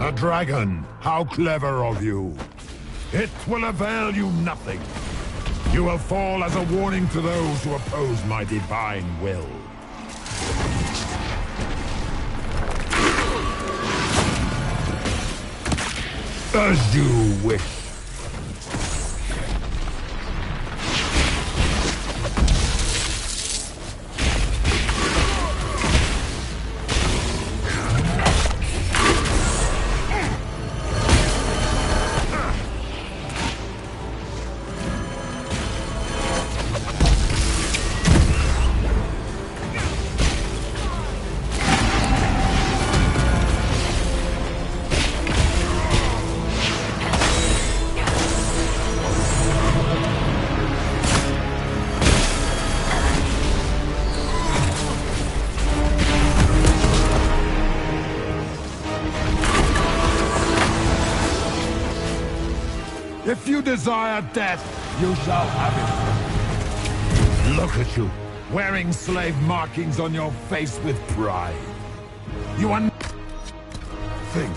A dragon! How clever of you! It will avail you nothing. You will fall as a warning to those who oppose my divine will. As you wish. If you desire death, you shall have it. Look at you, wearing slave markings on your face with pride. You are nothing.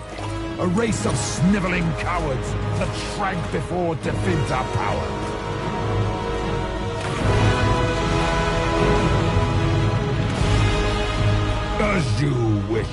A race of sniveling cowards that shrank before defeat our power. As you wish.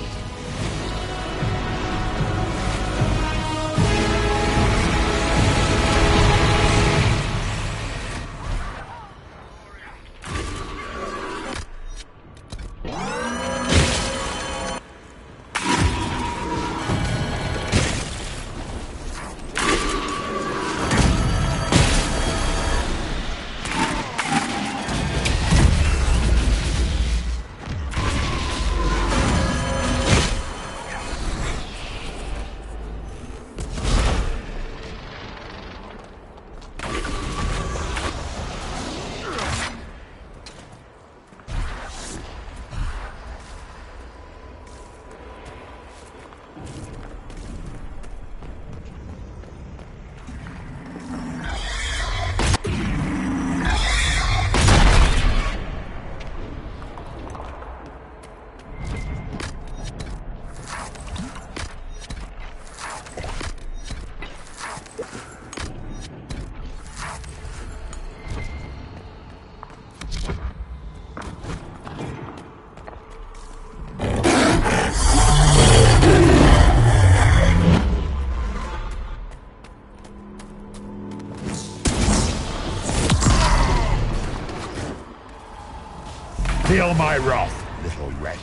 Feel my wrath, little wretch.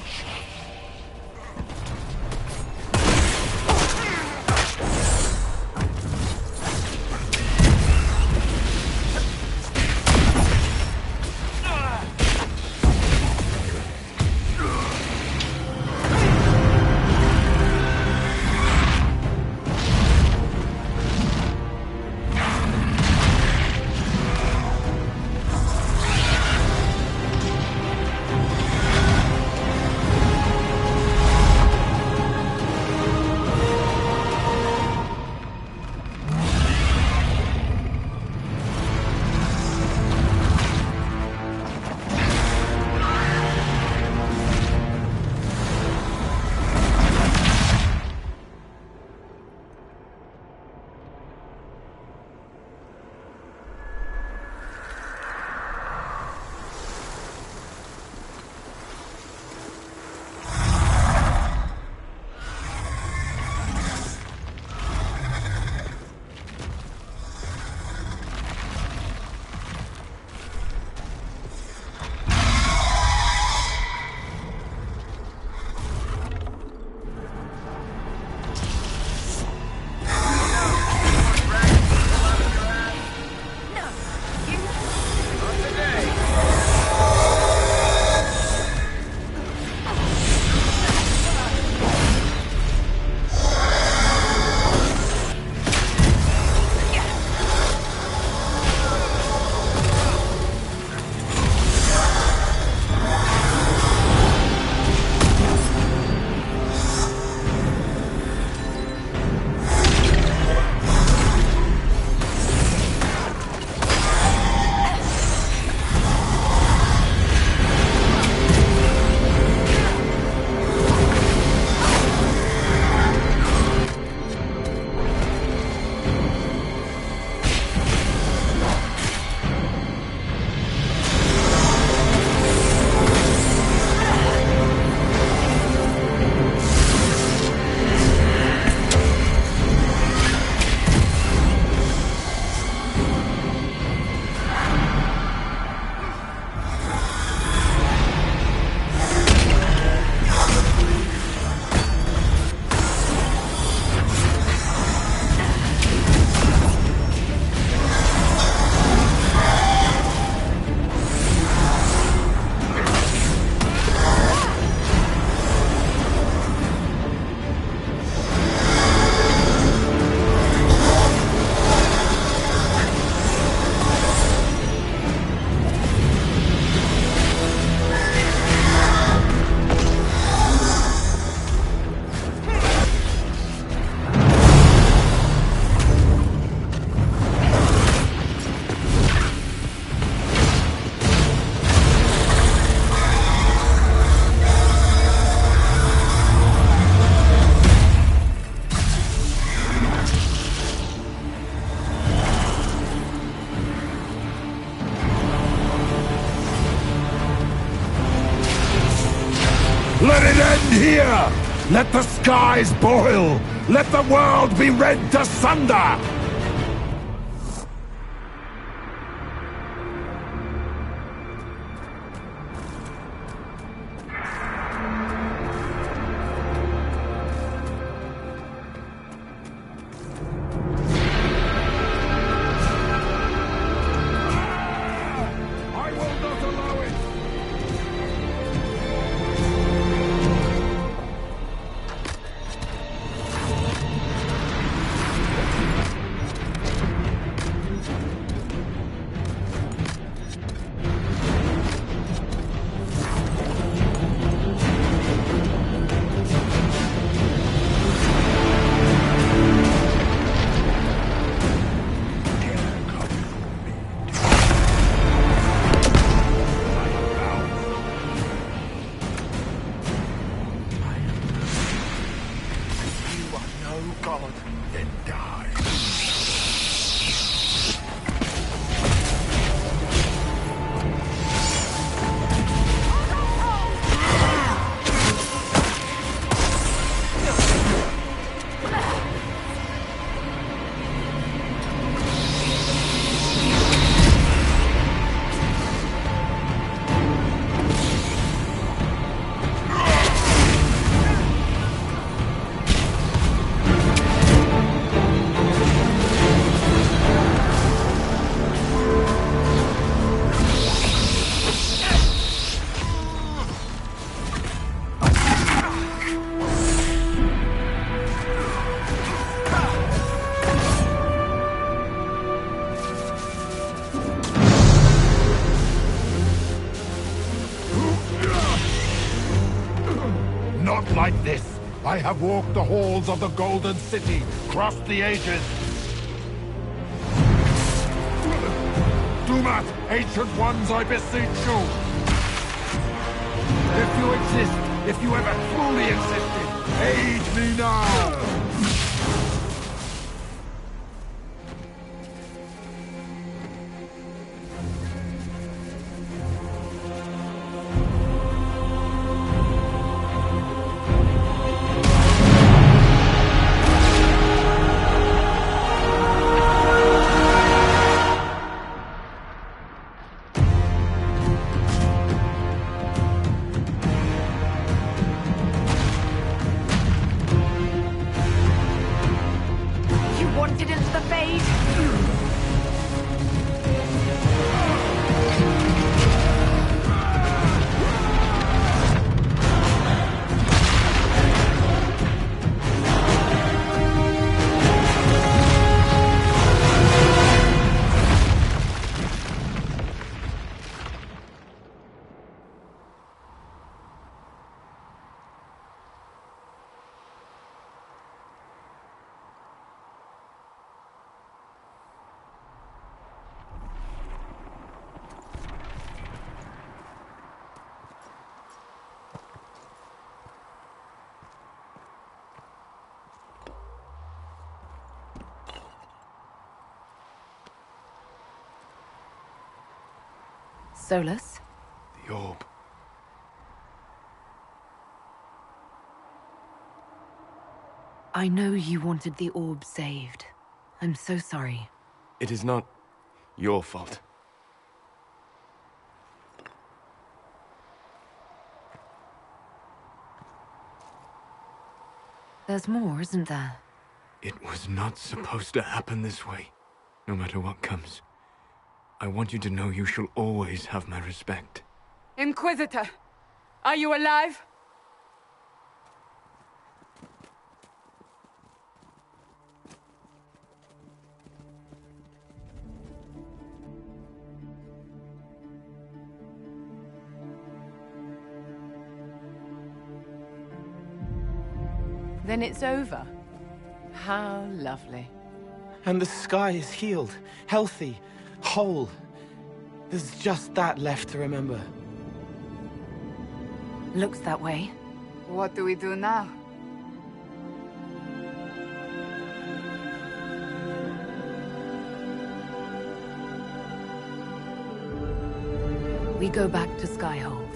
Let it end here! Let the skies boil! Let the world be rent asunder! Not like this. I have walked the halls of the Golden City, crossed the ages. Do not, ancient ones, I beseech you. If you exist, if you ever truly existed, aid me now! Solus? The orb. I know you wanted the orb saved. I'm so sorry. It is not your fault. There's more, isn't there? It was not supposed to happen this way. No matter what comes, I want you to know you shall always have my respect. Inquisitor, are you alive? Then it's over. How lovely. And the sky is healed, healthy, whole. There's just that left to remember. Looks that way. What do we do now? We go back to Skyhold.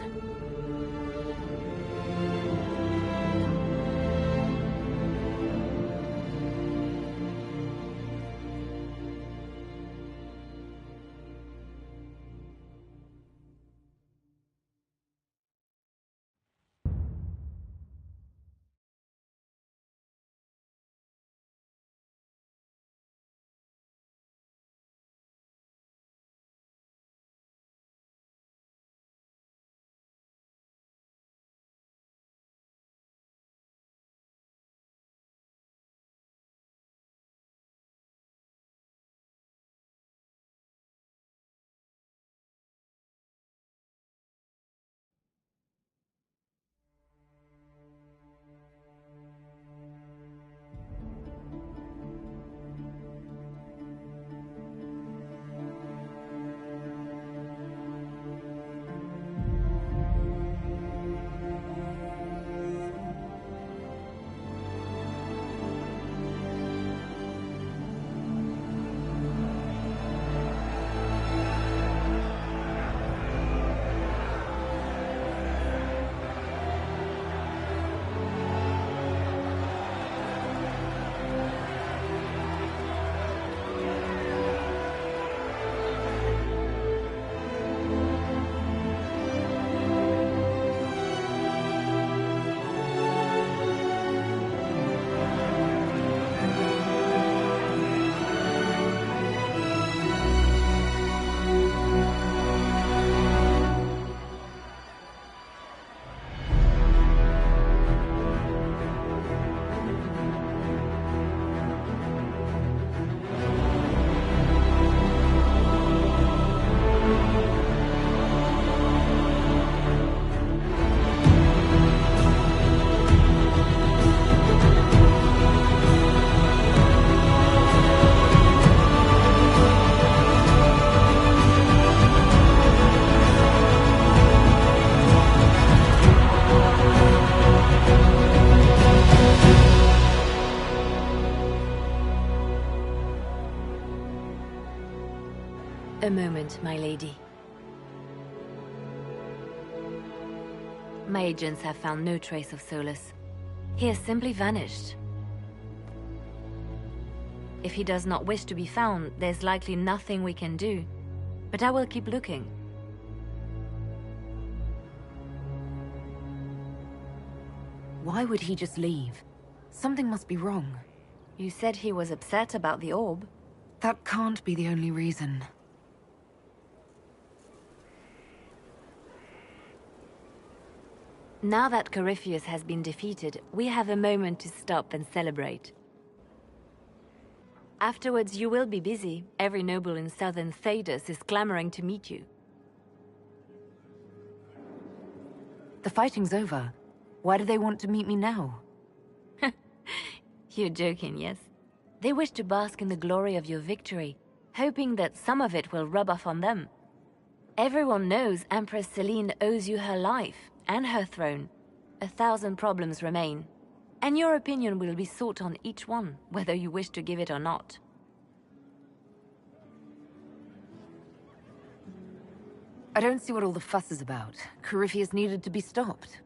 A moment, my lady. My agents have found no trace of Solus. He has simply vanished. If he does not wish to be found, there's likely nothing we can do. But I will keep looking. Why would he just leave? Something must be wrong. You said he was upset about the orb. That can't be the only reason. Now that Corypheus has been defeated, we have a moment to stop and celebrate. Afterwards, you will be busy. Every noble in southern Thedas is clamoring to meet you. The fighting's over. Why do they want to meet me now? You're joking, yes? They wish to bask in the glory of your victory, hoping that some of it will rub off on them. Everyone knows Empress Celine owes you her life and her throne. 1,000 problems remain, and your opinion will be sought on each one, whether you wish to give it or not. I don't see what all the fuss is about. Corypheus needed to be stopped.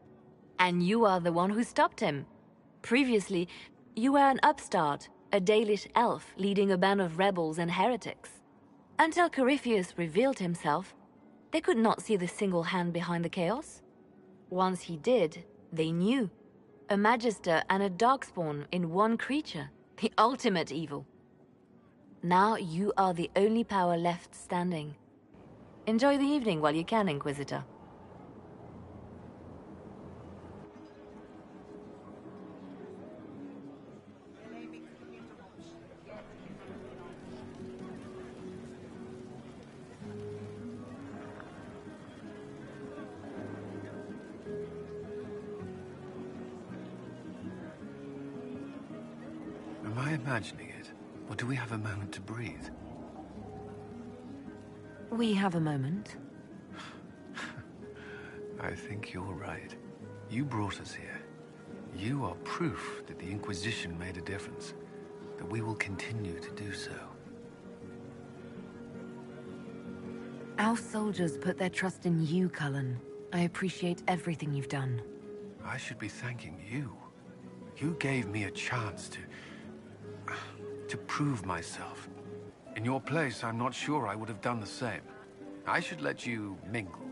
And you are the one who stopped him. Previously, you were an upstart, a Dalish elf leading a band of rebels and heretics. Until Corypheus revealed himself, they could not see the single hand behind the chaos. Once he did, they knew. A Magister and a Darkspawn in one creature. The ultimate evil. Now you are the only power left standing. Enjoy the evening while you can, Inquisitor. Am I imagining it? Or do we have a moment to breathe? We have a moment. I think you're right. You brought us here. You are proof that the Inquisition made a difference. That we will continue to do so. Our soldiers put their trust in you, Cullen. I appreciate everything you've done. I should be thanking you. You gave me a chance to prove myself. In your place, I'm not sure I would have done the same. I should let you mingle.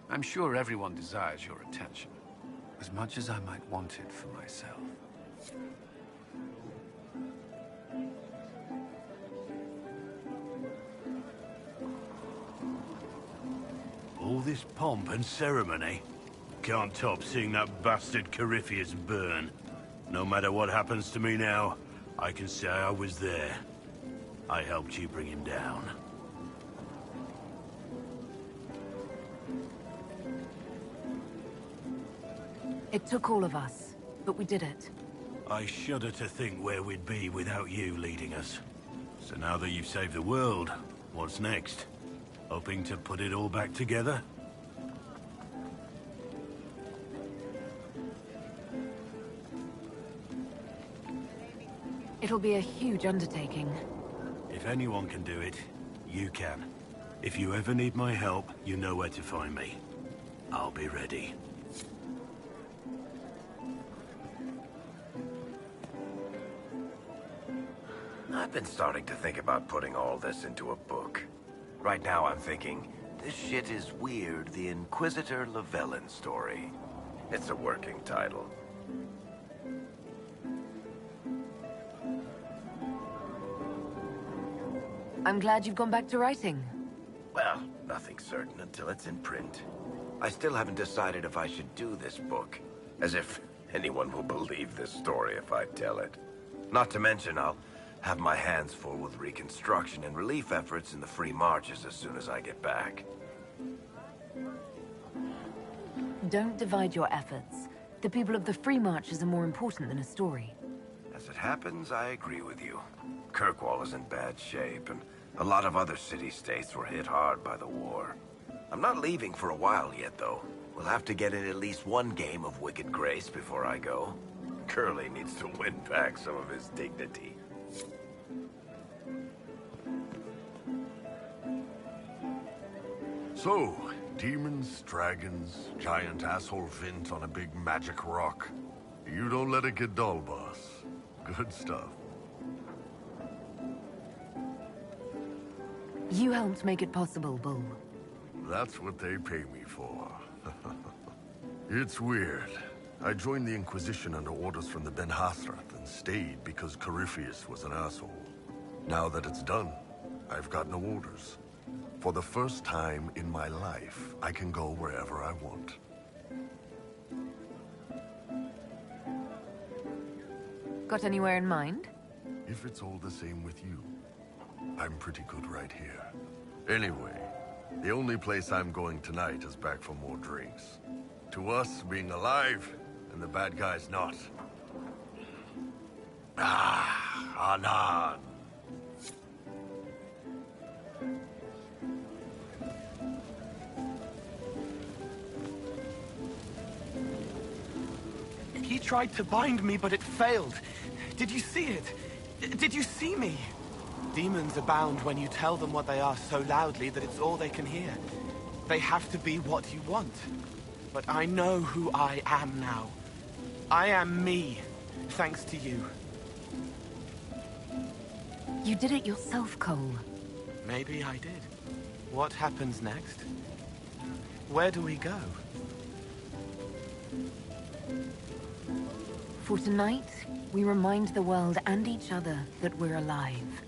I'm sure everyone desires your attention, as much as I might want it for myself. All this pomp and ceremony. Can't top seeing that bastard Corypheus burn. No matter what happens to me now, I can say I was there. I helped you bring him down. It took all of us, but we did it. I shudder to think where we'd be without you leading us. So now that you've saved the world, what's next? Hoping to put it all back together? It'll be a huge undertaking. If anyone can do it, you can. If you ever need my help, you know where to find me. I'll be ready. I've been starting to think about putting all this into a book. Right now I'm thinking, this shit is weird, the Inquisitor Llewellyn story. It's a working title. I'm glad you've gone back to writing. Well, nothing's certain until it's in print. I still haven't decided if I should do this book. As if anyone will believe this story if I tell it. Not to mention, I'll have my hands full with reconstruction and relief efforts in the Free Marches as soon as I get back. Don't divide your efforts. The people of the Free Marches are more important than a story. As it happens, I agree with you. Kirkwall is in bad shape, and a lot of other city-states were hit hard by the war. I'm not leaving for a while yet, though. We'll have to get in at least one game of Wicked Grace before I go. Curly needs to win back some of his dignity. So, demons, dragons, giant asshole Vint on a big magic rock. You don't let it get dull, boss. Good stuff. You helped make it possible, Bull. That's what they pay me for. It's weird. I joined the Inquisition under orders from the Ben Hathrath and stayed because Corypheus was an asshole. Now that it's done, I've got no orders. For the first time in my life, I can go wherever I want. Got anywhere in mind? If it's all the same with you, I'm pretty good right here. Anyway, the only place I'm going tonight is back for more drinks. To us, being alive, and the bad guys not. Ah, Anan. He tried to bind me, but it failed. Did you see it? Did you see me? Demons abound when you tell them what they are so loudly that it's all they can hear. They have to be what you want. But I know who I am now. I am me, thanks to you. You did it yourself, Cole. Maybe I did. What happens next? Where do we go? For tonight, we remind the world and each other that we're alive.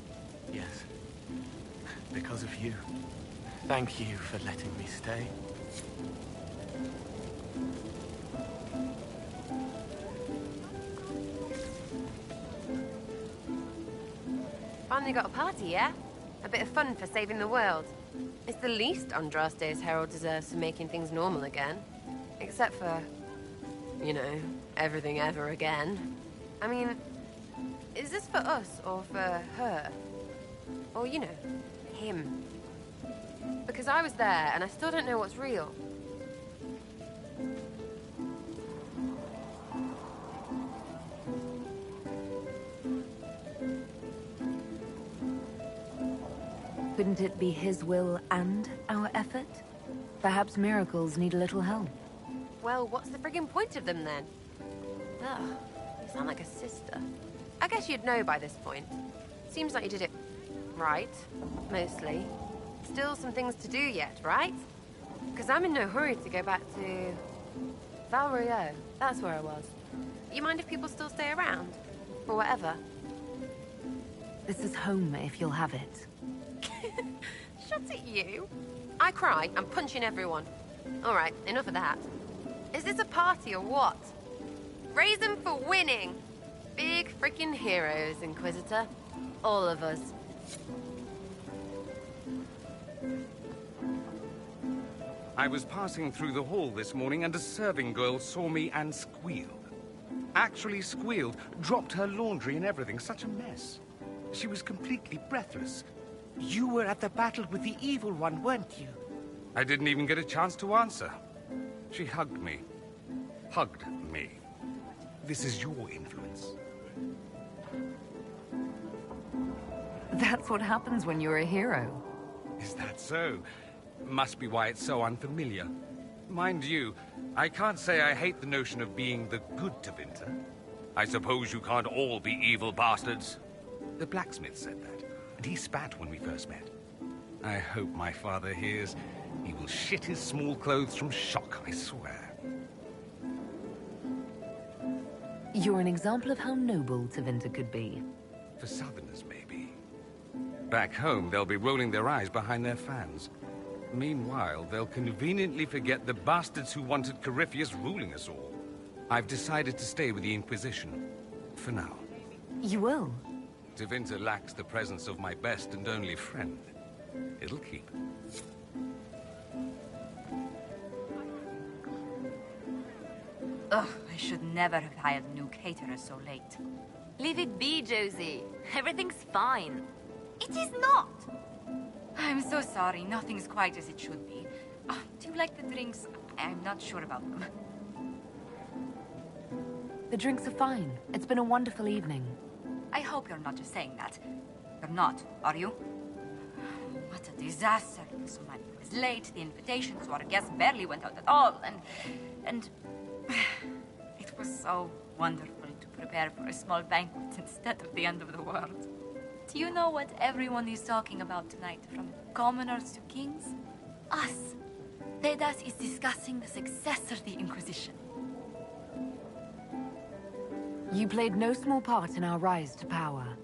Yes. Because of you. Thank you for letting me stay. Finally got a party, yeah? A bit of fun for saving the world. It's the least Andraste's Herald deserves for making things normal again. Except for, you know, everything ever again. I mean, is this for us or for her? Or, you know, him? Because I was there and I still don't know what's real. Couldn't it be his will and our effort? Perhaps miracles need a little help. Well, what's the friggin' point of them then? Ugh, you sound like a sister. I guess you'd know by this point. Seems like you did it right, mostly. Still some things to do yet, right? Because I'm in no hurry to go back to... Val Rio. That's where I was. You mind if people still stay around? Or whatever? This is home if you'll have it. Shut at you. I cry, I'm punching everyone. All right, enough of that. Is this a party or what? Raise them for winning. Big freaking heroes, Inquisitor. All of us. I was passing through the hall this morning and a serving girl saw me and squealed. Actually squealed, dropped her laundry and everything, such a mess. She was completely breathless. You were at the battle with the evil one, weren't you? I didn't even get a chance to answer. She hugged me. Hugged me. This is your influence. That's what happens when you're a hero. Is that so? Must be why it's so unfamiliar. Mind you, I can't say I hate the notion of being the good Tevinter. I suppose you can't all be evil bastards. The blacksmith said that, and he spat when we first met. I hope my father hears. He will shit his small clothes from shock, I swear. You're an example of how noble Tevinter could be. For Southerners, maybe. Back home, they'll be rolling their eyes behind their fans. Meanwhile, they'll conveniently forget the bastards who wanted Corypheus ruling us all. I've decided to stay with the Inquisition. For now. You will? Tevinter lacks the presence of my best and only friend. It'll keep. Ugh, I should never have hired new caterers so late. Leave it be, Josie. Everything's fine. It is not! I'm so sorry, nothing's quite as it should be. Do you like the drinks? I'm not sure about them. The drinks are fine. It's been a wonderful evening. I hope you're not just saying that. You're not, are you? What a disaster. So many was late, the invitations to our guests barely went out at all, and it was so wonderful to prepare for a small banquet instead of the end of the world. Do you know what everyone is talking about tonight, from commoners to kings? Us. Tedas is discussing the successor of the Inquisition. You played no small part in our rise to power.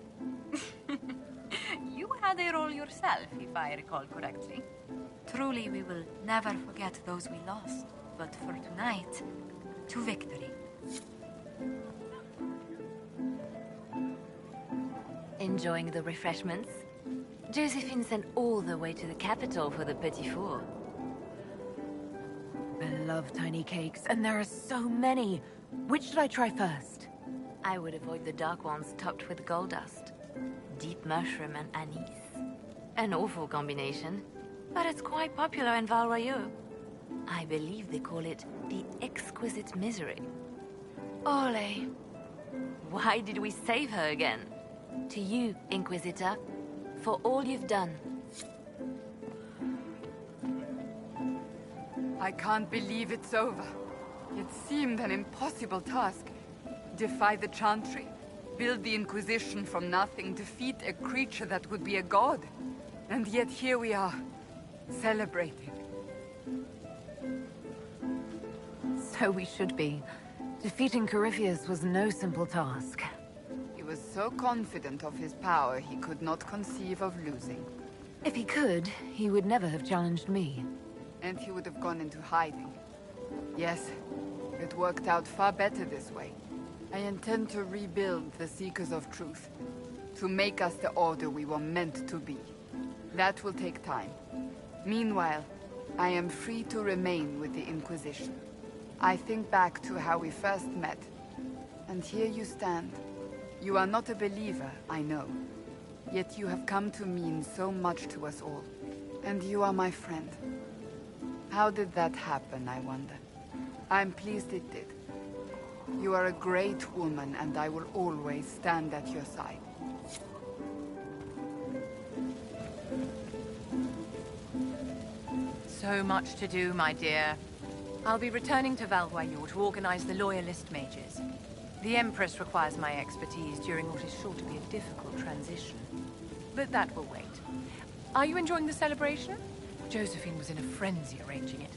You had a role yourself, if I recall correctly. Truly, we will never forget those we lost. But for tonight, to victory. Enjoying the refreshments? Josephine sent all the way to the capital for the petit four. I love tiny cakes, and there are so many. Which should I try first? I would avoid the dark ones topped with gold dust. Deep mushroom and anise. An awful combination, but it's quite popular in Val Royeaux. I believe they call it the exquisite misery. Ole! Why did we save her again? To you, Inquisitor, for all you've done. I can't believe it's over. It seemed an impossible task. Defy the Chantry, build the Inquisition from nothing, defeat a creature that would be a god. And yet here we are, celebrating. So we should be. Defeating Corypheus was no simple task. He was so confident of his power, he could not conceive of losing. If he could, he would never have challenged me. And he would have gone into hiding. Yes, it worked out far better this way. I intend to rebuild the Seekers of Truth, to make us the Order we were meant to be. That will take time. Meanwhile, I am free to remain with the Inquisition. I think back to how we first met, and here you stand. You are not a believer, I know. Yet you have come to mean so much to us all. And you are my friend. How did that happen, I wonder? I'm pleased it did. You are a great woman, and I will always stand at your side. So much to do, my dear. I'll be returning to Val Royeaux to organize the Loyalist mages. The Empress requires my expertise during what is sure to be a difficult transition. But that will wait. Are you enjoying the celebration? Josephine was in a frenzy arranging it.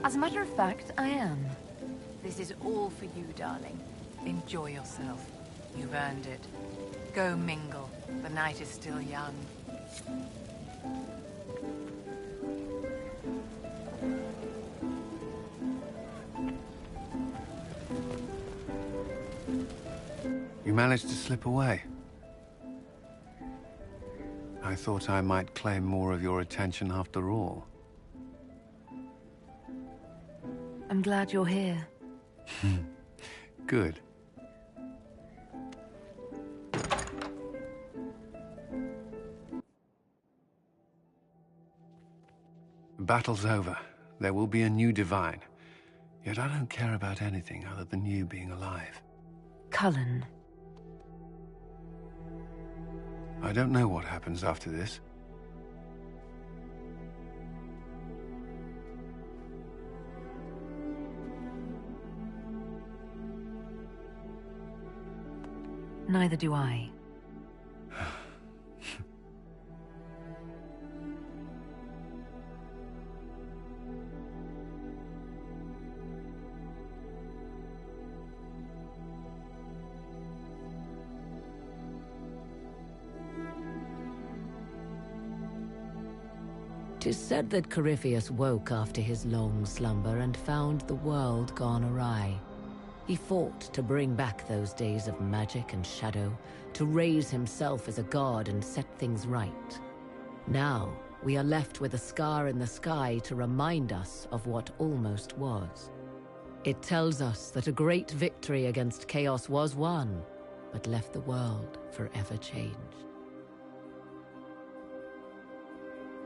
As a matter of fact, I am. This is all for you, darling. Enjoy yourself. You've earned it. Go mingle. The night is still young. You managed to slip away. I thought I might claim more of your attention after all. I'm glad you're here. Good. The battle's over. There will be a new divine. Yet I don't care about anything other than you being alive. Cullen. I don't know what happens after this. Neither do I. Tis said that Corypheus woke after his long slumber and found the world gone awry. He fought to bring back those days of magic and shadow, to raise himself as a god and set things right. Now, we are left with a scar in the sky to remind us of what almost was. It tells us that a great victory against chaos was won, but left the world forever changed.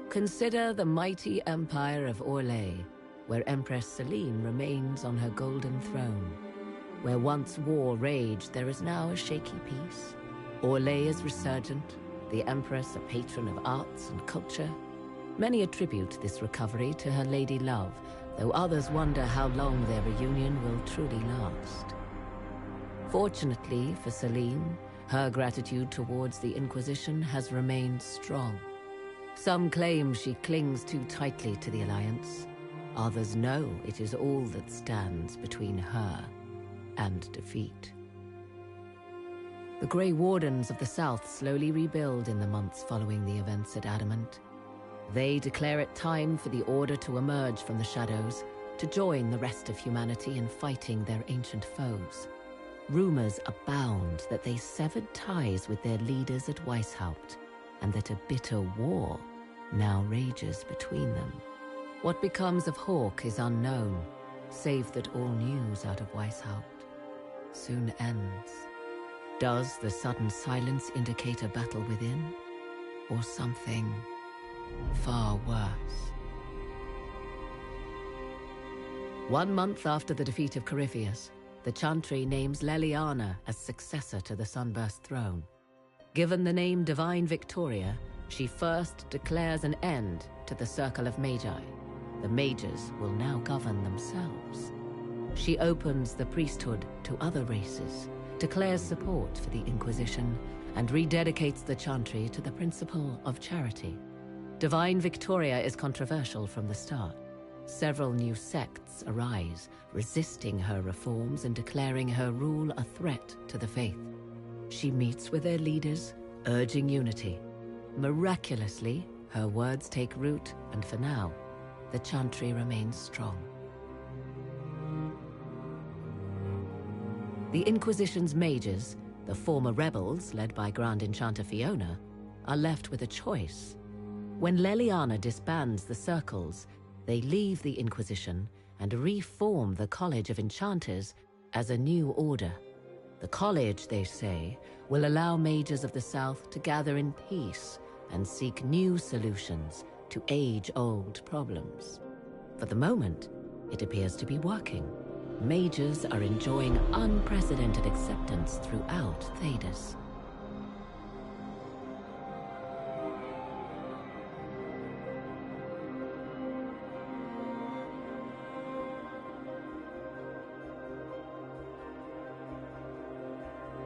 Consider the mighty empire of Orlais, where Empress Celine remains on her golden throne. Where once war raged, there is now a shaky peace. Orlais is resurgent, the Empress a patron of arts and culture. Many attribute this recovery to her lady love, though others wonder how long their reunion will truly last. Fortunately for Celine, her gratitude towards the Inquisition has remained strong. Some claim she clings too tightly to the Alliance. Others know it is all that stands between her and defeat. The Grey Wardens of the South slowly rebuild in the months following the events at Adamant. They declare it time for the Order to emerge from the shadows, to join the rest of humanity in fighting their ancient foes. Rumors abound that they severed ties with their leaders at Weishaupt, and that a bitter war now rages between them. What becomes of Hawke is unknown, save that all news out of Weishaupt soon ends. Does the sudden silence indicate a battle within, or something far worse? 1 month after the defeat of Corypheus, the Chantry names Leliana as successor to the Sunburst throne. Given the name Divine Victoria, she first declares an end to the Circle of Magi. The mages will now govern themselves. She opens the priesthood to other races, declares support for the Inquisition, and rededicates the Chantry to the principle of charity. Divine Victoria is controversial from the start. Several new sects arise, resisting her reforms and declaring her rule a threat to the faith. She meets with their leaders, urging unity. Miraculously, her words take root, and for now, the Chantry remains strong. The Inquisition's mages, the former rebels led by Grand Enchanter Fiona, are left with a choice. When Leliana disbands the circles, they leave the Inquisition and reform the College of Enchanters as a new order. The college, they say, will allow mages of the South to gather in peace and seek new solutions to age-old problems. For the moment, it appears to be working. Mages are enjoying unprecedented acceptance throughout Thedas.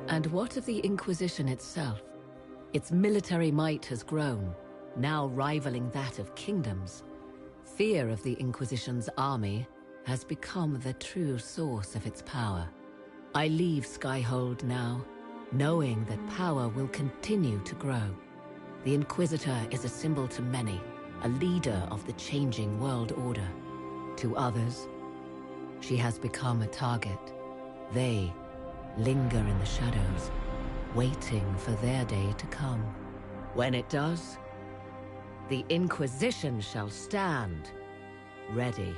And what of the Inquisition itself? Its military might has grown, now rivaling that of kingdoms. Fear of the Inquisition's army has become the true source of its power. I leave Skyhold now, knowing that power will continue to grow. The Inquisitor is a symbol to many, a leader of the changing world order. To others, she has become a target. They linger in the shadows, waiting for their day to come. When it does, the Inquisition shall stand, ready.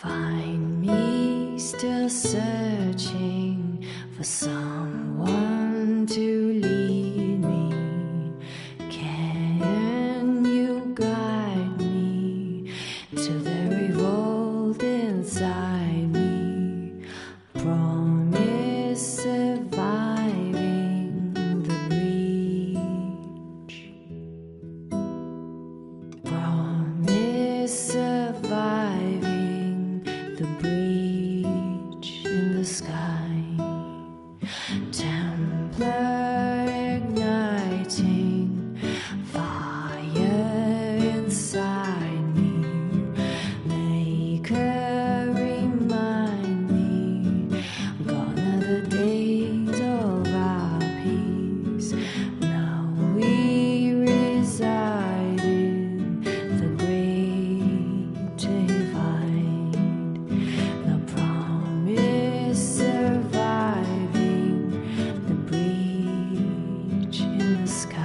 Find me still searching for someone to lead me. Can you guide me to the revolt inside me? Promise surviving the breach. Promise surviving the breach in the sky. Templar igniting fire inside me. Maker remind me, gone are the days of our peace. Now we reside in the great divide. The promise surviving the breach in the sky.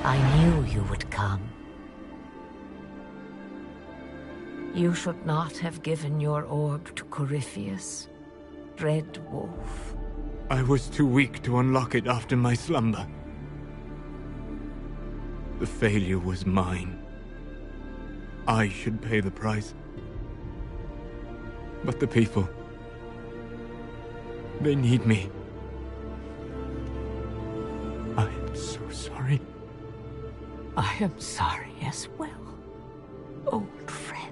I knew you would come. You should not have given your orb to Corypheus, Red Wolf. I was too weak to unlock it after my slumber. The failure was mine. I should pay the price. But the people... they need me. I am so sorry. I am sorry as well, old friend.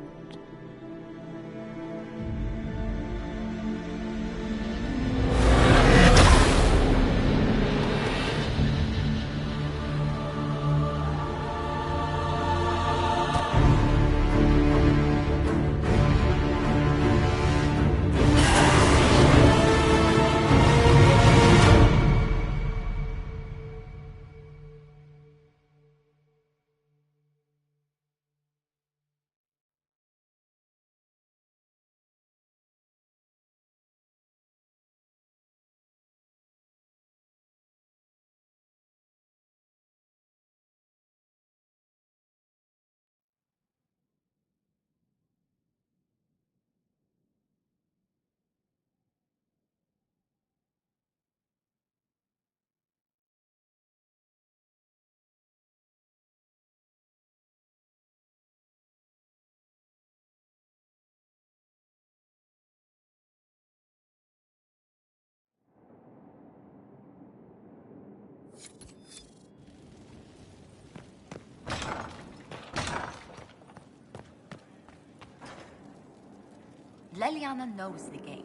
Leliana knows the game.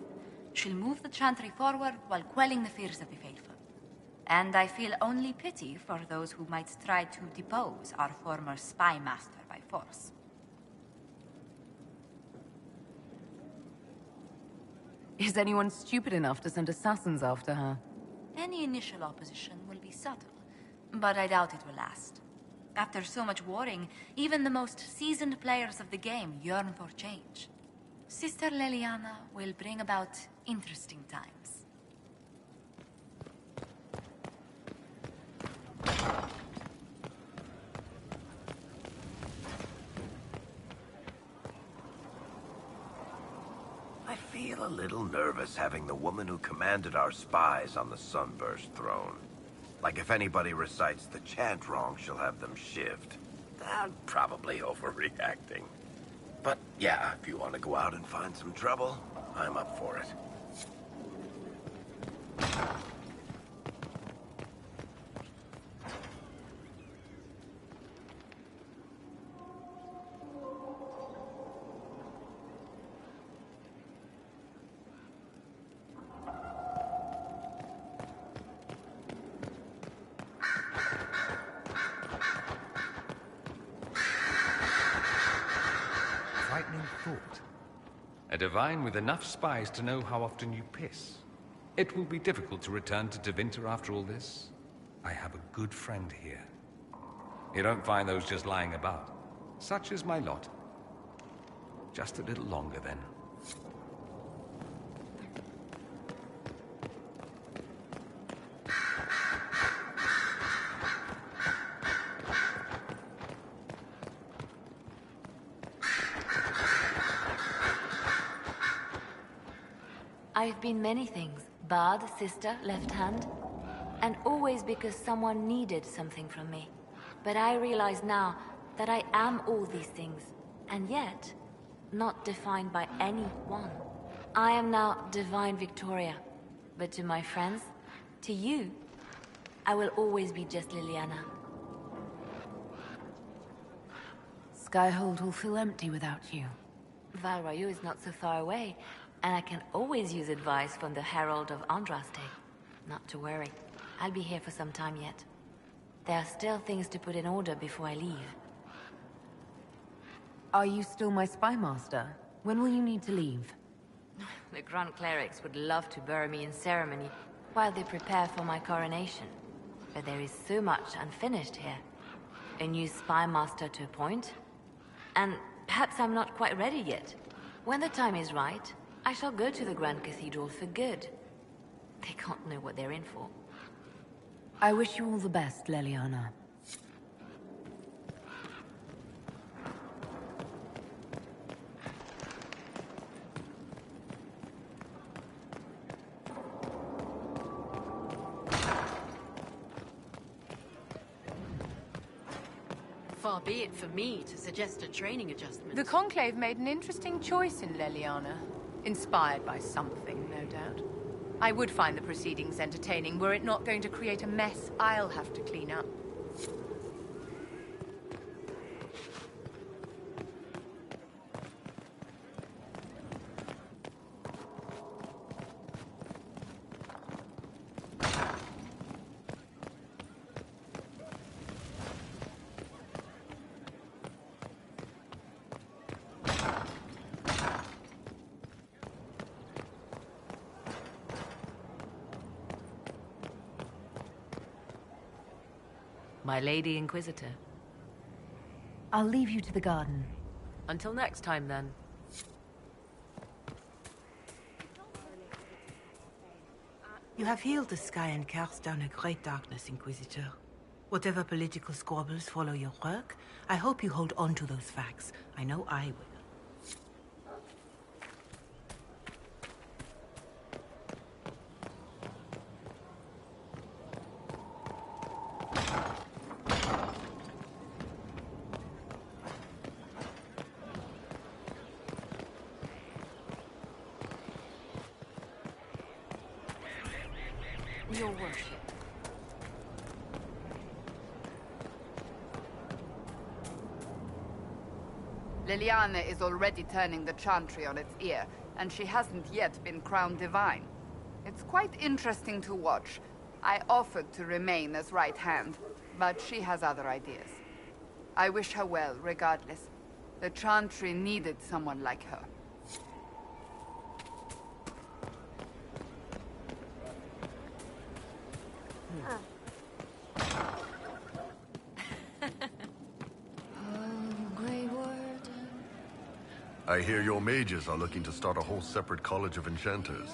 She'll move the Chantry forward while quelling the fears of the faithful. And I feel only pity for those who might try to depose our former spy master by force. Is anyone stupid enough to send assassins after her? Any initial opposition will be subtle, but I doubt it will last. After so much warring, even the most seasoned players of the game yearn for change. Sister Leliana will bring about interesting times. I feel a little nervous having the woman who commanded our spies on the Sunburst throne. Like if anybody recites the chant wrong, she'll have them shivved. I'm probably overreacting. But yeah, if you want to go out and find some trouble, I'm up for it. Frightening thought. A divine with enough spies to know how often you piss. It will be difficult to return to Tevinter after all this. I have a good friend here. You don't find those just lying about. Such is my lot. Just a little longer, then. I've been many things. Bard, sister, left hand. And always because someone needed something from me. But I realize now that I am all these things. And yet, not defined by any one. I am now Divine Victoria. But to my friends, to you, I will always be just Liliana. Skyhold will feel empty without you. Val Royeaux is not so far away, and I can always use advice from the Herald of Andraste. Not to worry. I'll be here for some time yet. There are still things to put in order before I leave. Are you still my spy master? When will you need to leave? The Grand Clerics would love to bury me in ceremony while they prepare for my coronation. But there is so much unfinished here. A new spy master to appoint. And perhaps I'm not quite ready yet. When the time is right, I shall go to the Grand Cathedral for good. They can't know what they're in for. I wish you all the best, Leliana. Far be it for me to suggest a training adjustment. The Conclave made an interesting choice in Leliana. Inspired by something, no doubt. I would find the proceedings entertaining were it not going to create a mess I'll have to clean up. My Lady Inquisitor. I'll leave you to the garden. Until next time, then. You have healed the sky and cast down a great darkness, Inquisitor. Whatever political squabbles follow your work, I hope you hold on to those facts. I know I will. Your worship. Liliana is already turning the Chantry on its ear, and she hasn't yet been crowned divine. It's quite interesting to watch. I offered to remain as right hand, but she has other ideas. I wish her well, regardless. The Chantry needed someone like her. I hear your mages are looking to start a whole separate college of enchanters.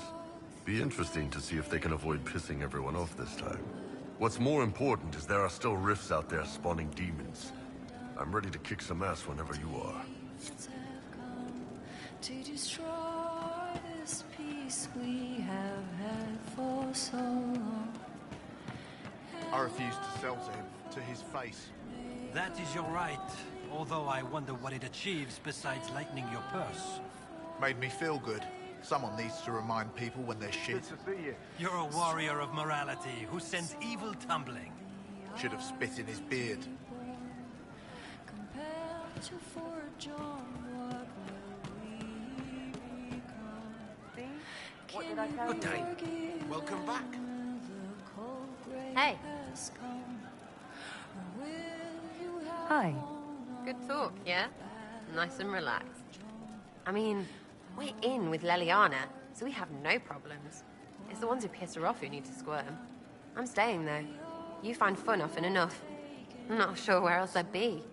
Be interesting to see if they can avoid pissing everyone off this time. What's more important is there are still rifts out there spawning demons. I'm ready to kick some ass whenever you are. To destroy this peace we have had for so long. I refuse to sell to him, to his face. That is your right. Although I wonder what it achieves besides lightening your purse. Made me feel good. Someone needs to remind people when they're shit. Good to see you. You're a warrior of morality who sends evil tumbling. Should have spit in his beard. Good day. Welcome back. Hey. Hi. Good talk, yeah? Nice and relaxed. I mean, we're in with Leliana, so we have no problems. It's the ones who piss her off who need to squirm. I'm staying, though. You find fun often enough. I'm not sure where else I'd be.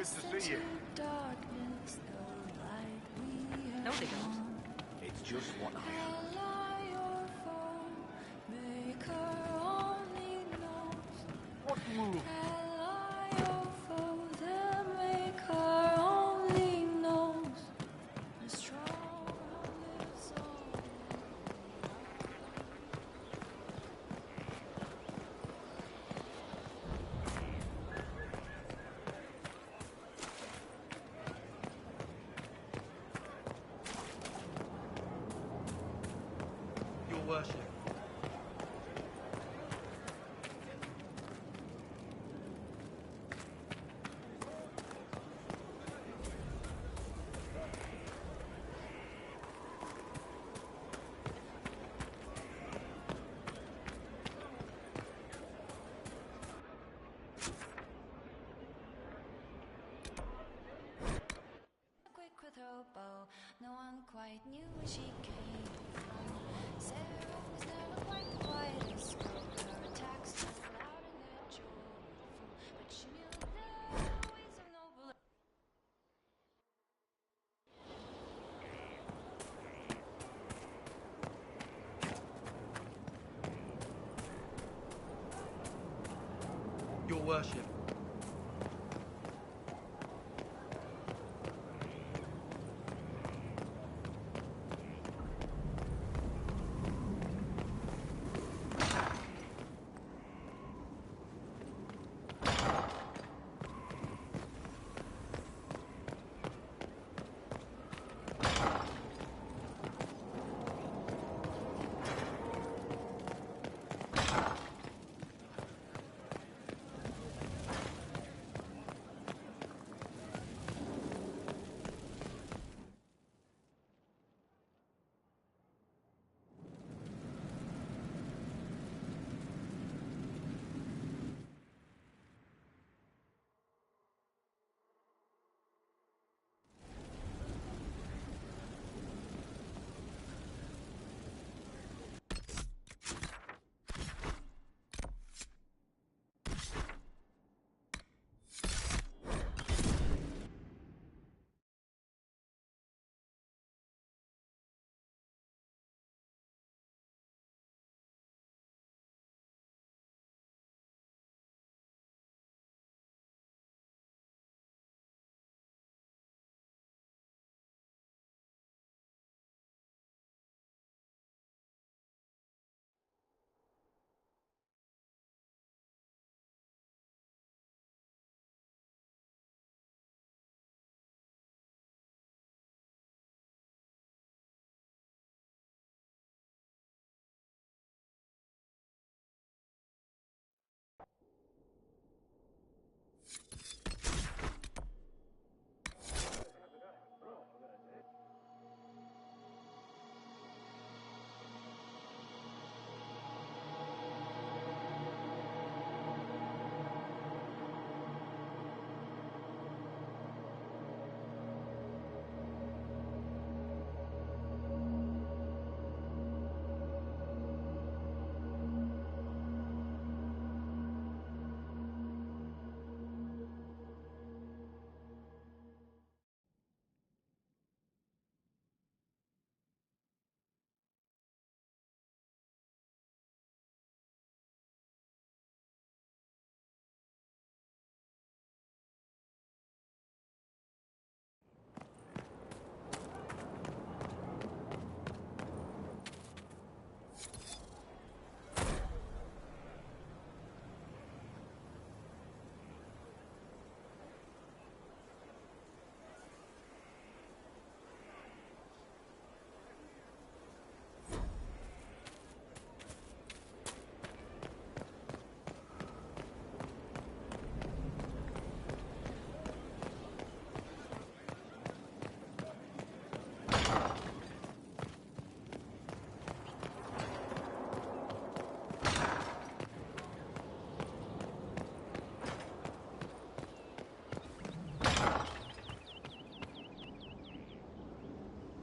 It's good to see you. No, they don't. It's just what I am. What move? Your worship. No one quite knew where she came from. Sarah was never quite the quietest girl. Her attacks just loud and they're joyful, but she knew there were ways of noble. Your worship.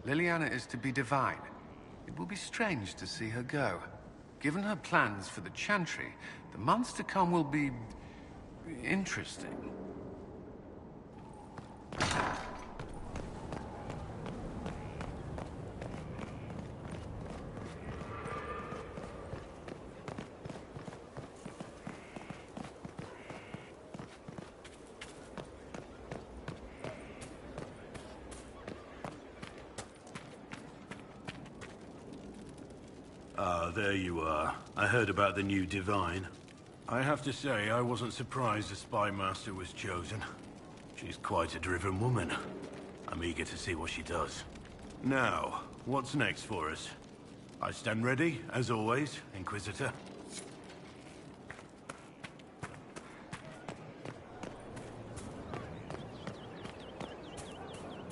Liliana is to be divine. It will be strange to see her go. Given her plans for the Chantry, the months to come will be... interesting. Ah, there you are. I heard about the new Divine. I have to say, I wasn't surprised the Spy Master was chosen. She's quite a driven woman. I'm eager to see what she does. Now, what's next for us? I stand ready, as always, Inquisitor.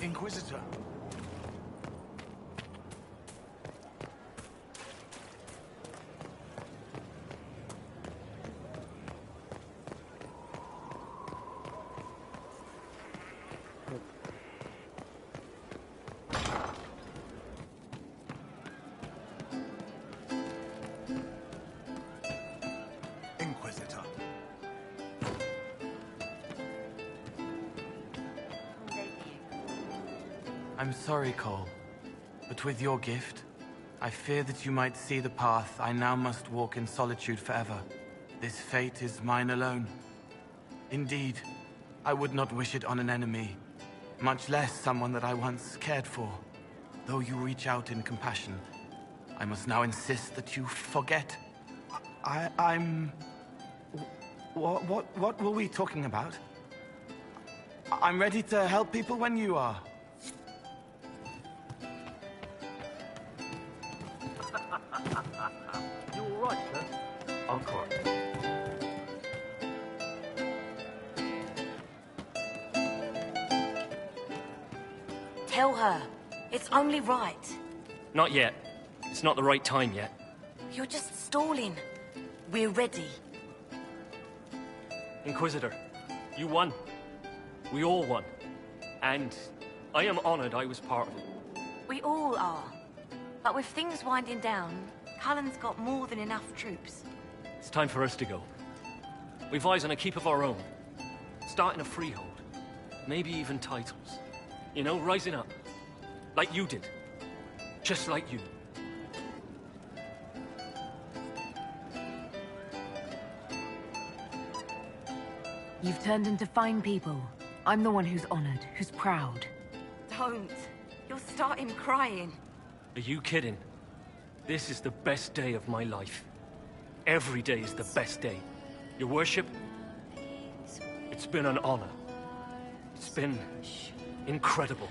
Inquisitor. Inquisitor. I'm sorry, Cole, but with your gift, I fear that you might see the path I now must walk in solitude forever. This fate is mine alone. Indeed, I would not wish it on an enemy, much less someone that I once cared for. Though you reach out in compassion, I must now insist that you forget. I'm... What were we talking about? I'm ready to help people when you are. You all right, sir? Of course. Tell her. It's only right. Not yet. It's not the right time yet. You're just stalling. We're ready. Inquisitor, you won. We all won. And I am honored I was part of it. We all are. But with things winding down, Cullen's got more than enough troops. It's time for us to go. We've eyes on a keep of our own. Starting a freehold. Maybe even titles. You know, rising up. Like you did. Just like you. You've turned into fine people. I'm the one who's honored, who's proud. Don't. You're starting crying. Are you kidding? This is the best day of my life. Every day is the best day. Your worship, it's been an honor. It's been incredible.